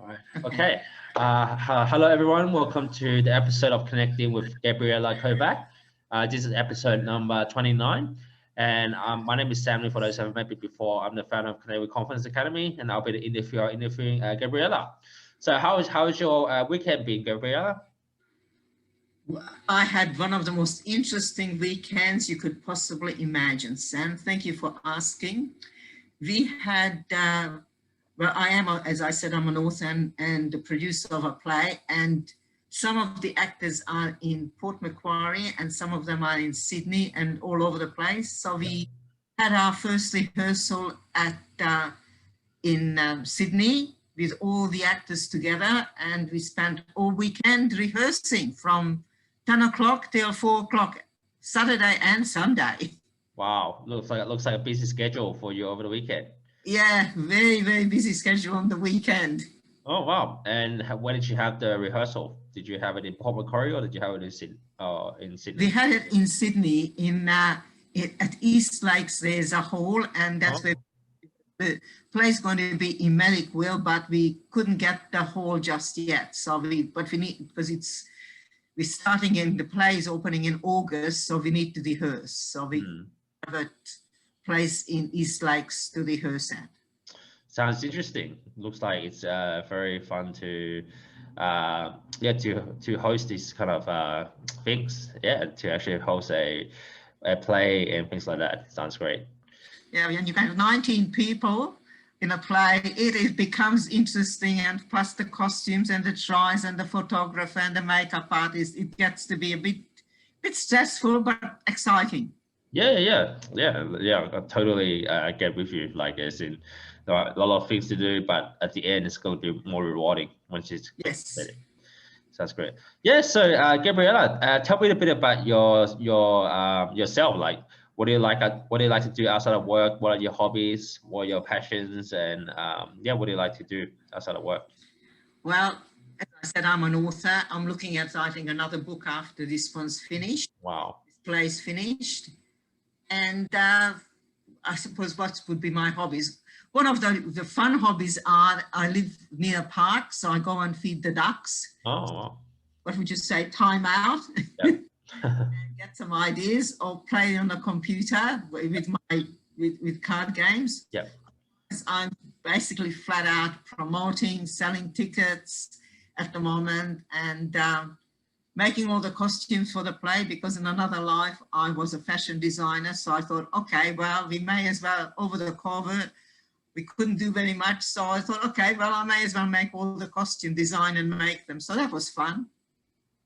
All right. Okay. Hello, everyone. Welcome to the episode of Connecting with Gabriella Kovac. This is episode number 29. And my name is Sammy. For those who haven't met me before, I'm the founder of Connect with Confidence Academy, and I'll be the interviewing Gabriella. So, how is your weekend been, Gabriella? I had one of the most interesting weekends you could possibly imagine, Sam. Thank you for asking. We had, I am, as I said, I'm an author and the producer of a play, and some of the actors are in Port Macquarie and some of them are in Sydney and all over the place. So we had our first rehearsal in Sydney with all the actors together, and we spent all weekend rehearsing from 10 o'clock till 4 o'clock, Saturday and Sunday. Wow, looks like a busy schedule for you over the weekend. Yeah, very, very busy schedule on the weekend. Oh, wow. And when did you have the rehearsal? Did you have it in Port Macquarie or did you have it in Sydney? We had it in Sydney, at East Lakes. There's a hall, and that's where the play is going to be in Merrickville, but we couldn't get the hall just yet. So we need, because we're starting in, the play is opening in August, so we need to rehearse. So we have a place in East Lakes to rehearse at. Sounds interesting. Looks like it's very fun to host these kind of things. Yeah, to actually host a play and things like that. Sounds great. Yeah, when you have 19 people in a play, it becomes interesting, and plus the costumes and the tries and the photographer and the makeup artist, it gets to be a bit stressful but exciting. Yeah. I totally get with you. Like, as in, there are a lot of things to do, but at the end, it's going to be more rewarding once it's completed. Sounds great. Yeah. So, Gabriella, tell me a bit about yourself. Like, what do you like? What do you like to do outside of work? What are your hobbies? What are your passions? And what do you like to do outside of work? Well, as I said, I'm an author. I'm looking at writing another book after this one's finished. Wow. This play's finished. And I suppose what would be my hobbies? One of the fun hobbies are, I live near a park, so I go and feed the ducks. Oh, wow. What would you say, time out? Yep. And get some ideas, or play on the computer with card games. Yep. I'm basically flat out promoting, selling tickets at the moment, and making all the costumes for the play, because in another life I was a fashion designer. So I thought, okay, well, we may as well, over the COVID, we couldn't do very much. So I thought, okay, well, I may as well make all the costume design and make them. So that was fun.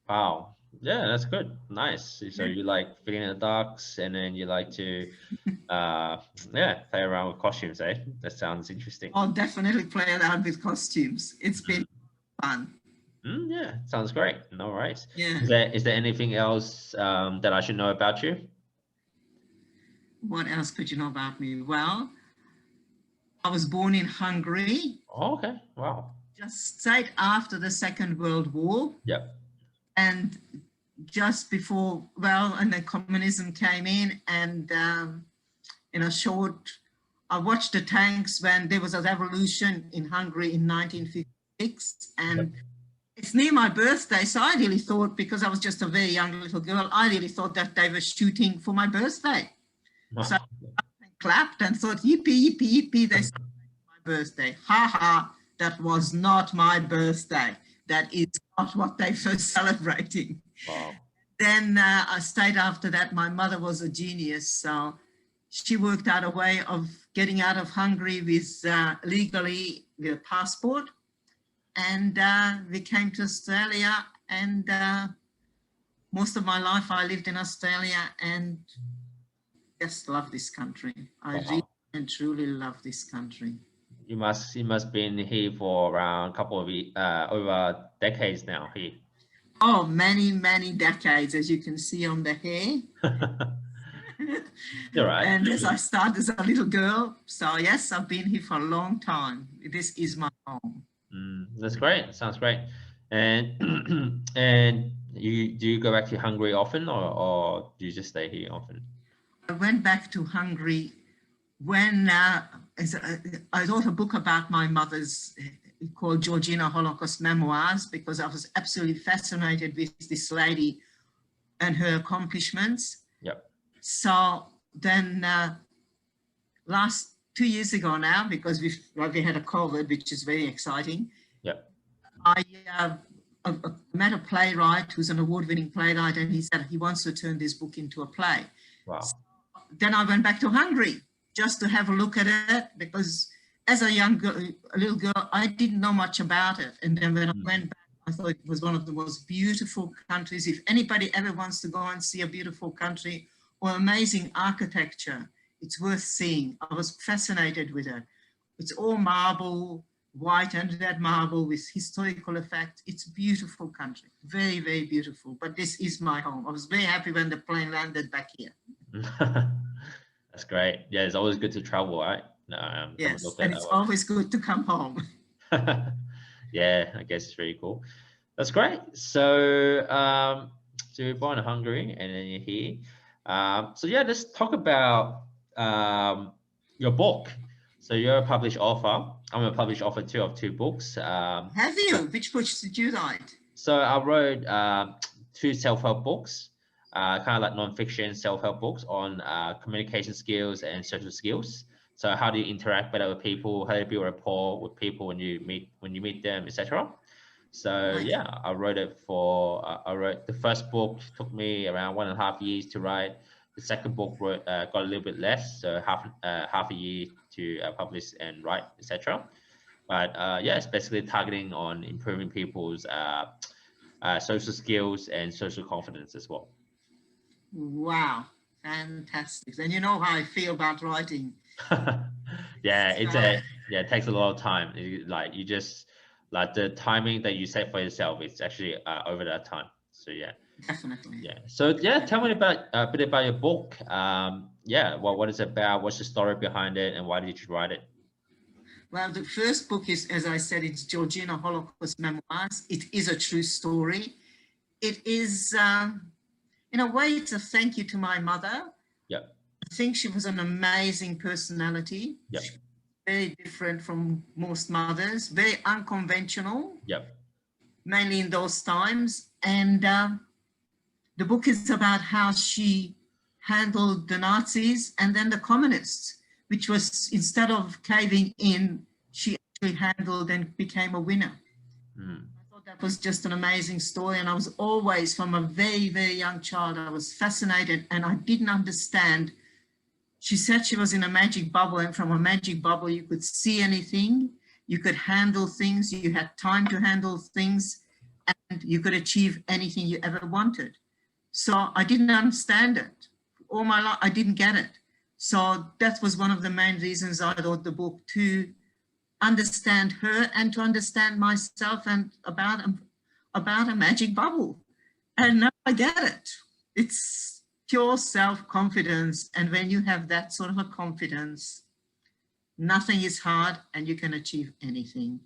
Wow. Yeah, that's good. Nice. So you like feeding the ducks, and then you like to play around with costumes, eh? That sounds interesting. I'll definitely play around with costumes. It's been fun. Yeah, sounds great. No worries. Yeah. Is there anything else that I should know about you? What else could you know about me? Well, I was born in Hungary. Oh, okay. Wow. Just straight after the Second World War. Yep. And just before, and then communism came in, and I watched the tanks when there was a revolution in Hungary in 1956, and it's near my birthday. So I really thought, because I was just a very young little girl, I really thought that they were shooting for my birthday. So I clapped and thought, yippee, yippee, yippee, they celebrated my birthday. Ha ha, that was not my birthday. That is not what they were celebrating. Wow. Then straight after that, my mother was a genius. So she worked out a way of getting out of Hungary with legally with a passport. And we came to Australia, and most of my life I lived in Australia, and just love this country. I really and truly love this country. You must been here for around a couple of over decades now here. Oh, many decades, as you can see on the hair. You're right. And as I started as a little girl, so yes, I've been here for a long time. This is my home. That's great. Sounds great. And and do you go back to Hungary often, or do you just stay here often? I went back to Hungary when I wrote a book about my mother's called Georgina Holocaust Memoirs, because I was absolutely fascinated with this lady and her accomplishments. Yep. So then last 2 years ago now, because we had a COVID, which is very exciting. Yep. I met a playwright who's an award-winning playwright, and he said he wants to turn this book into a play. Wow. So then I went back to Hungary just to have a look at it, because as a little girl, I didn't know much about it. And then when I went back, I thought it was one of the most beautiful countries. If anybody ever wants to go and see a beautiful country or amazing architecture, it's worth seeing. I was fascinated with it. It's all marble, white under that marble with historical effect. It's a beautiful country, very, very beautiful. But this is my home. I was very happy when the plane landed back here. That's great. Yeah, it's always good to travel, right? Yes, and it's always good to come home. Yeah, I guess it's really cool. That's great. So, so you're born in Hungary, and then you're here. So yeah, let's talk about your book. So you're a published author. I'm a published author too of 2 books. Have you? Which books did you write? So I wrote 2 self-help books, kind of like non-fiction self-help books on communication skills and social skills. So how do you interact better with people? How do you build rapport with people when you meet them, etc. So yeah, I wrote it for. I wrote the first book, took me around 1.5 years to write. The second book got a little bit less, so half a year to publish and write, etc. But yeah, it's basically targeting on improving people's social skills and social confidence as well. Wow, fantastic! And you know how I feel about writing. Yeah, it takes a lot of time. Like you just like the timing that you set for yourself, it's actually over that time. So yeah. Definitely. Yeah. So yeah, tell me about a bit about your book. Yeah, what is it about? What's the story behind it, and why did you write it? Well, the first book is, as I said, it's Georgina Holocaust Memoirs. It is a true story. It is, in a way, it's a thank you to my mother. Yeah. I think she was an amazing personality. Yeah. Very different from most mothers, very unconventional. Yeah. Mainly in those times. And the book is about how she handled the Nazis and then the communists, which was, instead of caving in, she actually handled and became a winner. I thought that was just an amazing story. And I was always, from a very, very young child, I was fascinated, and I didn't understand. She said she was in a magic bubble, and from a magic bubble, you could see anything, you could handle things, you had time to handle things, and you could achieve anything you ever wanted. So I didn't understand it. All my life, I didn't get it. So that was one of the main reasons I wrote the book, to understand her and to understand myself and about a magic bubble. And now I get it. It's pure self-confidence. And when you have that sort of a confidence, nothing is hard and you can achieve anything.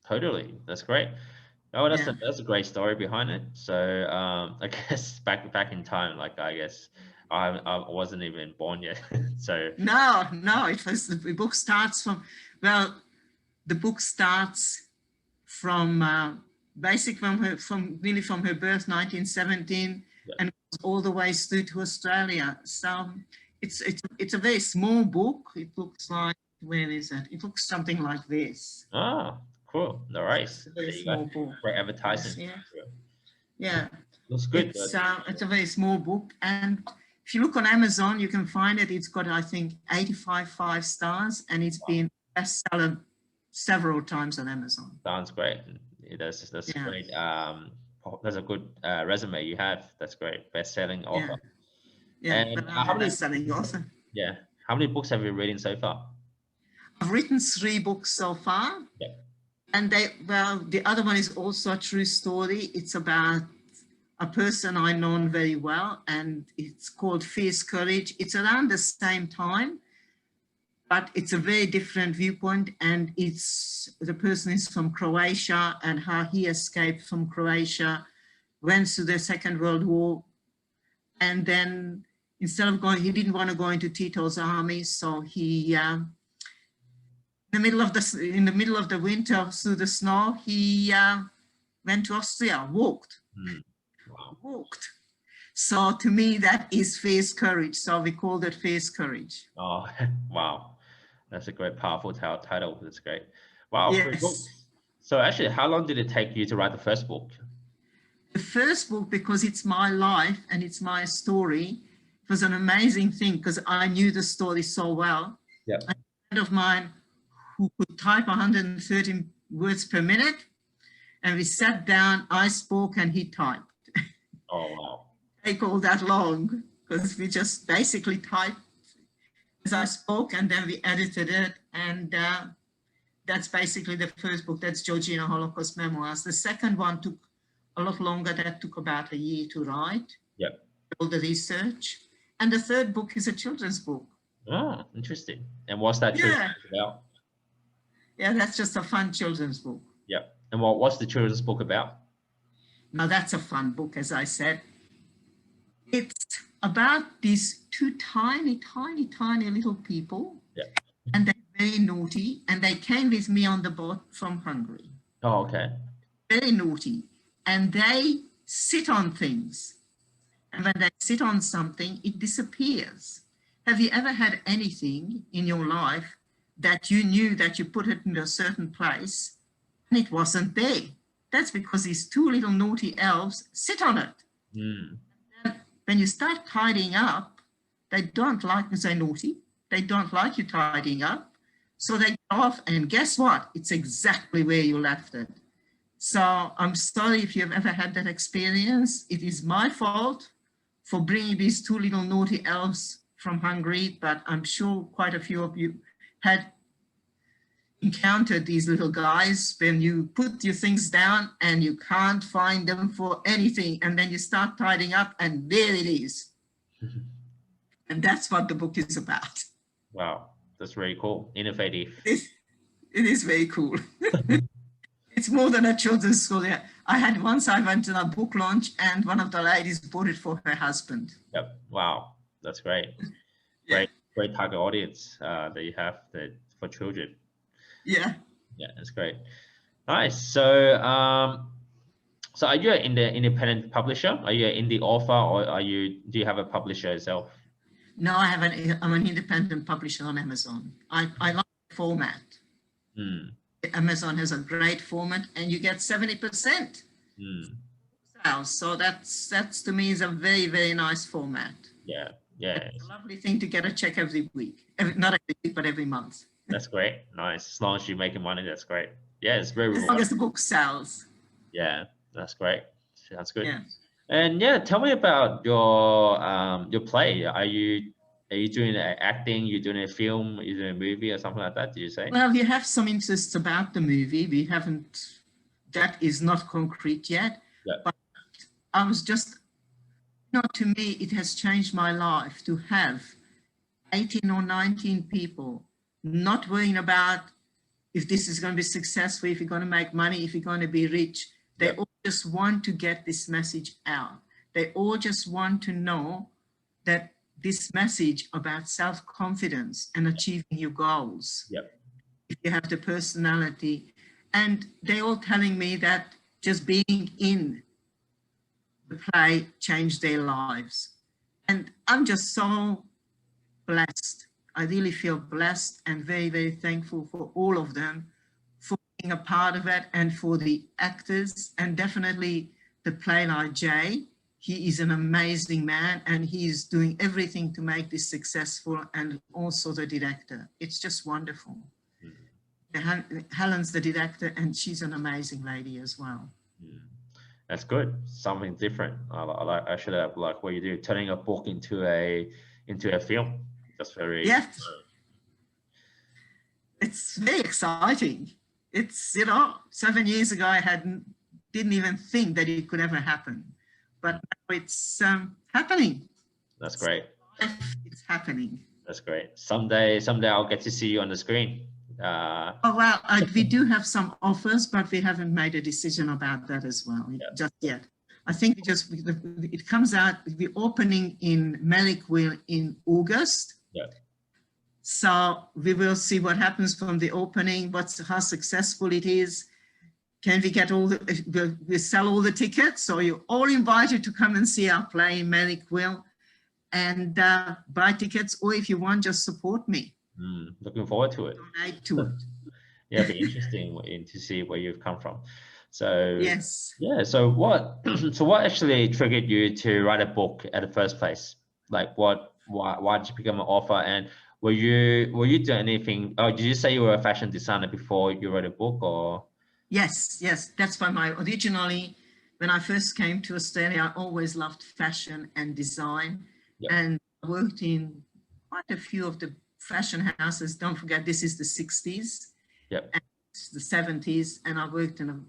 Totally. That's great. Oh, that's a great story behind it. So I guess back in time, like I guess I wasn't even born yet. So no, it was, the book starts from, well, the book starts from basically from her birth, 1917, yeah, and goes all the way through to Australia. So it's a very small book. It looks like, where is it? It looks something like this. Ah, cool. All right. It's a very small book. Great advertising. Yeah. Looks good. It's a very small book, and if you look on Amazon, you can find it. It's got, I think, 85 5-stars, and it's been bestseller several times on Amazon. Sounds great. That's great. That's a good resume you have. That's great. Best-selling author. Yeah, and how many best-selling author? Yeah. How many books have you written so far? I've written 3 books so far. Yeah. And the other one is also a true story. It's about a person I know very well, and it's called Fierce Courage. It's around the same time, but it's a very different viewpoint, and the person is from Croatia, and how he escaped from Croatia, went through the Second World War, and then instead of going, he didn't want to go into Tito's army, so he in the middle of the winter through the snow, he went to Austria, walked. Wow. Walked. So to me, that is fierce courage. So we called it fierce courage. Oh, wow. That's a great, powerful title. That's great. Wow, yes. Pretty cool. So actually, how long did it take you to write the first book? The first book, because it's my life and it's my story, it was an amazing thing because I knew the story so well. Yeah. A friend of mine who could type 130 words per minute, and we sat down, I spoke and he typed. Oh, wow. Take all that long because we just basically typed as I spoke and then we edited it. And that's basically the first book. That's Georgina Holocaust Memoirs. The second one took a lot longer. That took about a year to write. Yeah. All the research. And the third book is a children's book. Oh, interesting. And what's that children's about? Yeah, that's just a fun children's book. Yeah. And what's the children's book about? Now that's a fun book, as I said. It's about these two tiny little people. Yeah. And they're very naughty. And they came with me on the boat from Hungary. Oh, okay. Very naughty. And they sit on things. And when they sit on something, it disappears. Have you ever had anything in your life that you knew that you put it in a certain place and it wasn't there? That's because these two little naughty elves sit on it. Mm. And when you start tidying up, they don't like you say naughty. They don't like you tidying up. So they get off and guess what? It's exactly where you left it. So I'm sorry if you've ever had that experience. It is my fault for bringing these two little naughty elves from Hungary, but I'm sure quite a few of you had encountered these little guys when you put your things down and you can't find them for anything. And then you start tidying up and there it is. And that's what the book is about. Wow, that's very cool. Innovative. It is very cool. It's more than a children's school. Yeah. I went to a book launch and one of the ladies bought it for her husband. Yep. Wow, that's great. Yeah. Great target audience that you have for children. Yeah. Yeah, that's great. Nice. So, so are you an independent publisher? Are you an indie author, or do you have a publisher yourself? No, I'm an independent publisher on Amazon. I like the format. Mm. Amazon has a great format, and you get 70% sales. So that's to me is a very, very nice format. Yeah, yeah. It's a lovely thing to get a check every week. Not every week, but every month. That's great. Nice. As long as you're making money, that's great. Yeah, it's very rewarding. As long as the book sells. Yeah, that's great. Sounds good. Yeah. And yeah, tell me about your play. Are you doing acting? You doing a film? You doing a movie or something like that? Did you say? Well, we have some interests about the movie. We haven't. That is not concrete yet. Yeah. But I was just. To me, it has changed my life to have 18 or 19 people not worrying about if this is going to be successful, if you're going to make money, if you're going to be rich. They all just want to get this message out. They all just want to know that this message about self-confidence and achieving your goals, if you have the personality. And they're all telling me that just being in the play changed their lives. And I'm just so blessed. I really feel blessed and very, very thankful for all of them for being a part of it and for the actors and definitely the playwright Jay. He is an amazing man and he's doing everything to make this successful, and also the director. It's just wonderful. Helen's the director and she's an amazing lady as well. That's good. Something different. I actually like what you do, turning a book into a film. That's very It's very exciting. It's 7 years ago I didn't even think that it could ever happen, but now it's happening. That's great. It's happening. That's great. Someday I'll get to see you on the screen. We do have some offers, but we haven't made a decision about that as well just yet. I think it comes out. We're opening in Merrickville in August. So we will see what happens from the opening, how successful it is. Can we get we sell all the tickets? So you're all invited to come and see our play in Manickville and buy tickets, or if you want, just support me. Looking forward to it. Donate to it. Yeah, it'll be interesting to see where you've come from. So yes. Yeah. So what actually triggered you to write a book at the first place? Like why did you become an author, and were you doing anything? Oh, did you say you were a fashion designer before you wrote a book, or? Yes. That's why originally, when I first came to Australia, I always loved fashion and design. Yep. And I worked in quite a few of the fashion houses. Don't forget, this is the 60s. Yep. And the 70s, and I worked in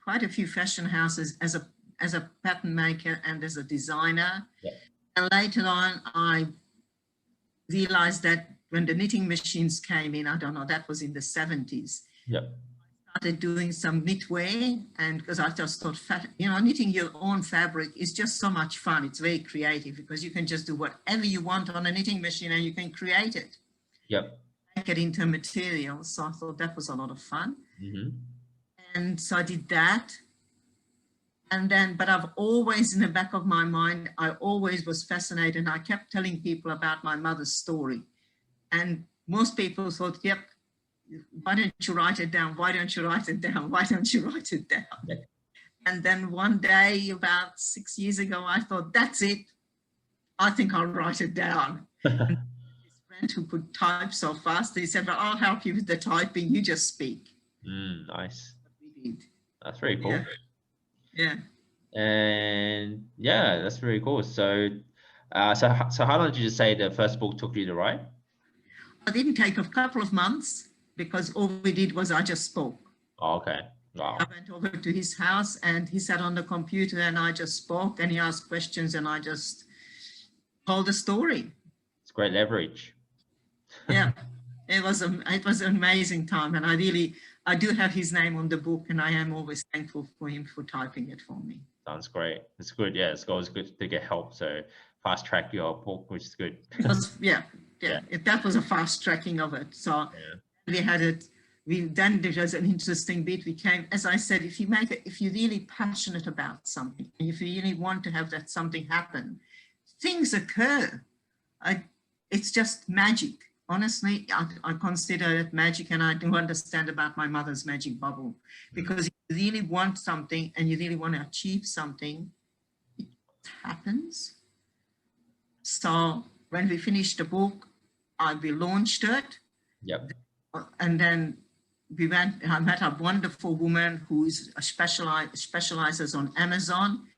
quite a few fashion houses as a pattern maker and as a designer. Yep. And later on, I realized that when the knitting machines came in, I don't know, that was in the 70s. Yep. I started doing some knitwear, and because I just thought, knitting your own fabric is just so much fun. It's very creative because you can just do whatever you want on a knitting machine and you can create it. Yep. Make it into materials. So I thought that was a lot of fun. Mm-hmm. And so I did that. And then, but I've always, in the back of my mind, I always was fascinated. And I kept telling people about my mother's story. And most people thought, yep, why don't you write it down? Why don't you write it down? Why don't you write it down? Yeah. And then one day, about 6 years ago, I thought, that's it. I think I'll write it down. And his friend who could type so fast, he said, well, I'll help you with the typing. You just speak. Nice. We did. That's very cool. Yeah. And yeah, that's very cool. So, so how long did you say the first book took you to write? It didn't take a couple of months because all we did was I just spoke. Oh, okay. Wow. I went over to his house and he sat on the computer and I just spoke and he asked questions and I just told the story. It's great leverage. Yeah, it was an amazing time, and I do have his name on the book, and I am always thankful for him for typing it for me. Sounds great. It's good. Yeah, it's always good to get help. So fast track your book, which is good. That was a fast tracking of it. So we had it. Then there was an interesting bit. We came, as I said, if you're really passionate about something, and if you really want to have that something happen, things occur. It's just magic. Honestly, I consider it magic, and I do understand about my mother's magic bubble, because if you really want something and you really want to achieve something, it happens. So when we finished the book, we launched it. Yep. And then I met a wonderful woman who is specializes on Amazon.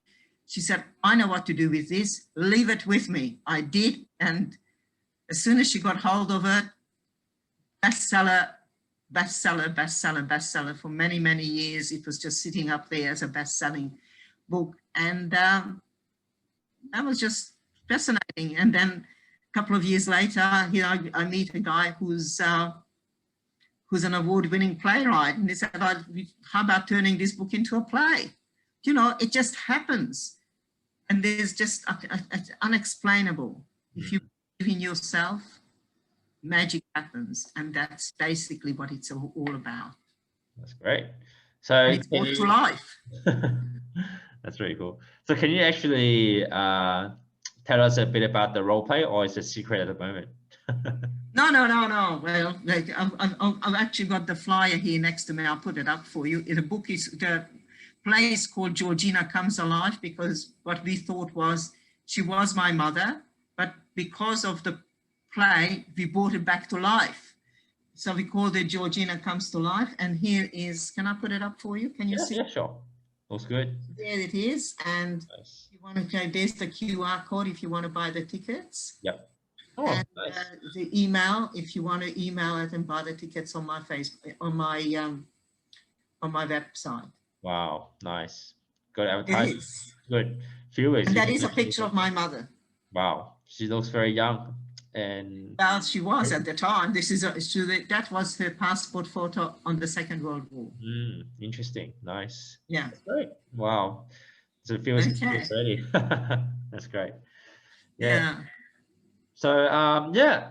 She said, I know what to do with this. Leave it with me. I did. And as soon as she got hold of it, bestseller for many, many years. It was just sitting up there as a best-selling book. And that was just fascinating. And then a couple of years later, I meet a guy who's an award-winning playwright. And he said, how about turning this book into a play? It just happens. And there's just it's unexplainable. If you believe in yourself, magic happens. And that's basically what it's all about. That's great. So it's brought to life. That's really cool. So can you actually tell us a bit about the role play, or is it secret at the moment? No. Well, I've actually got the flyer here next to me. I'll put it up for you. The play is called Georgina Comes Alive, because what we thought was she was my mother, but because of the play, we brought it back to life. So we called it Georgina Comes to Life. And here is, can I put it up for you? Can you see? Yeah, sure. Looks good. There it is. And nice. If you want to, there's the QR code if you want to buy the tickets. Yep. Oh, and nice. The email, if you want to email it and buy the tickets on my on my website. Wow, nice. Good advertising. Good. Viewers. And that is a picture of my mother. Wow, she looks very young. And well, she was at the time. That was her passport photo on the Second World War. Interesting. Nice. Yeah. That's great. Wow. So viewers can see this already. That's great. Yeah. So yeah,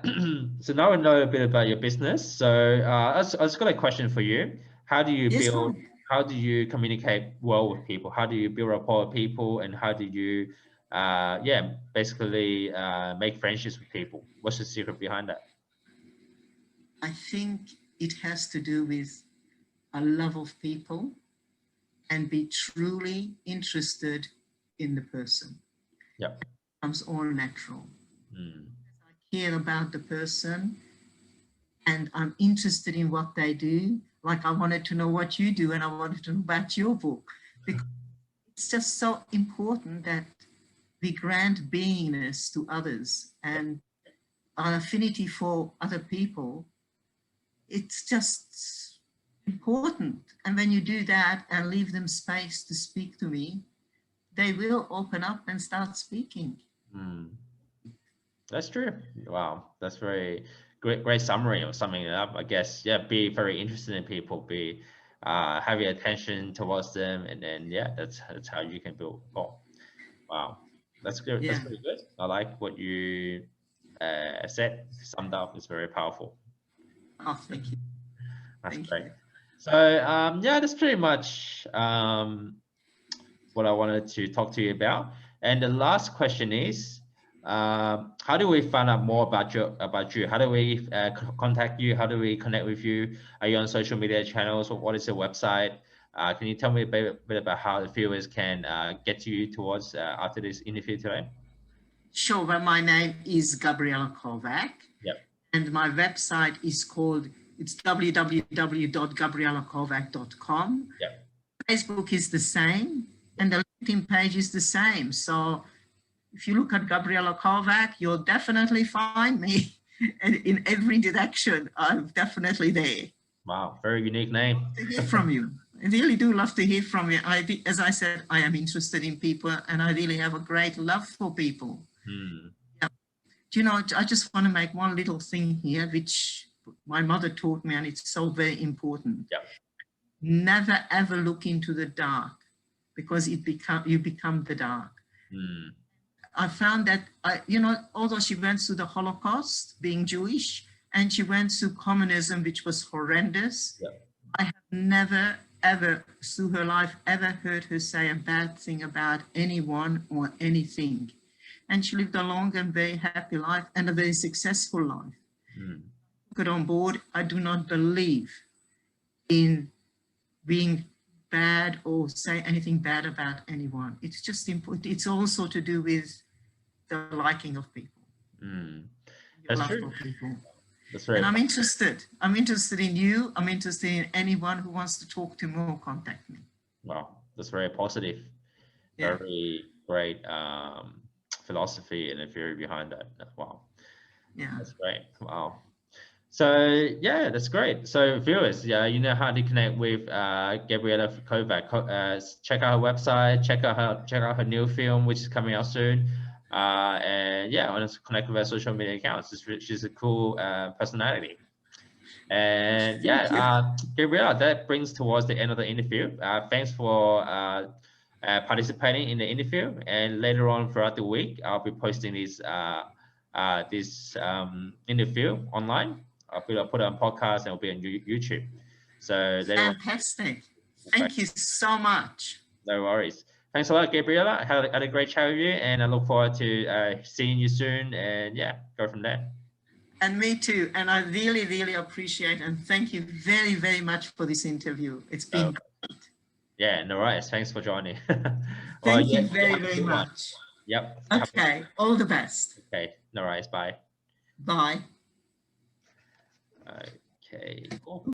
so now we know a bit about your business. So I just got a question for you. How do you Yes, build? How do you communicate well with people? How do you build rapport with people? And how do you, yeah, basically make friendships with people? What's the secret behind that? I think it has to do with a love of people and be truly interested in the person. Yep. It becomes all natural. Mm. I care about the person and I'm interested in what they do. Like I wanted to know what you do and I wanted to know about your book. Because it's just so important that we grant beingness to others and our affinity for other people. It's just important. And when you do that and leave them space to speak to me, they will open up and start speaking. Mm. That's true. Wow, that's very great summary of summing it up. I guess, yeah, be very interested in people, be have your attention towards them, and then yeah, that's how you can build rapport. Wow, that's good. That's Yeah. pretty good. I like what you said. Summed up. It's very powerful. Oh, thank you. That's Thank great. you. So yeah, that's pretty much what I wanted to talk to you about. And the last question is, how do we find out more about you? How do we contact you? How do we connect with you? Are you on social media channels? What is your website? Can you tell me a bit about how the viewers can get to you towards after this interview today? Sure. Well, my name is Gabriella Kovac. Yep. And my website is called, it's www.gabriellakovac.com. Yep. Facebook is the same and the LinkedIn page is the same. So if you look at Gabriella Kovac, you'll definitely find me. And in every direction, I'm definitely there. Wow, very unique name. To hear from you. I really do love to hear from you. As I said, I am interested in people and I really have a great love for people. Hmm. Yeah. Do you know, I just want to make one little thing here, which my mother taught me, and it's so very important. Yep. Never ever look into the dark because you become the dark. Hmm. I found that, you know, although she went through the Holocaust, being Jewish, and she went through communism, which was horrendous, Yep. I have never, ever, through her life, ever heard her say a bad thing about anyone or anything. And she lived a long and very happy life and a very successful life. Hmm. Get on board, I do not believe in being bad or say anything bad about anyone. It's just important. It's also to do with the liking of people. Hmm. Your That's love true. for people. That's very. And I'm interested. I'm interested in you. I'm interested in anyone who wants to talk to me or contact me. Wow, that's very positive. Yeah. Very great philosophy and a theory behind that. Wow. Yeah. That's great. Wow. So yeah, that's great. So viewers, yeah, you know how to connect with Gabriella Kovac. Check out her website. Check out her new film, which is coming out soon. And yeah, I want to connect with her social media accounts. She's a cool personality. And yeah, Gabriella, that brings towards the end of the interview. Thanks for participating in the interview. And later on throughout the week, I'll be posting this interview online. I'll put it on podcast and it'll be on YouTube. So fantastic. Thank you so much. No worries. Thanks a lot, Gabriella. I had a great chat with you, and I look forward to seeing you soon. And yeah, go from there. And me too. And I really, really appreciate and thank you very, very much for this interview. It's been great. Yeah, no worries. Thanks for joining. Thank you very, very much. Yep. Okay. All the best. Okay. No worries. Bye. Bye. Okay. Cool.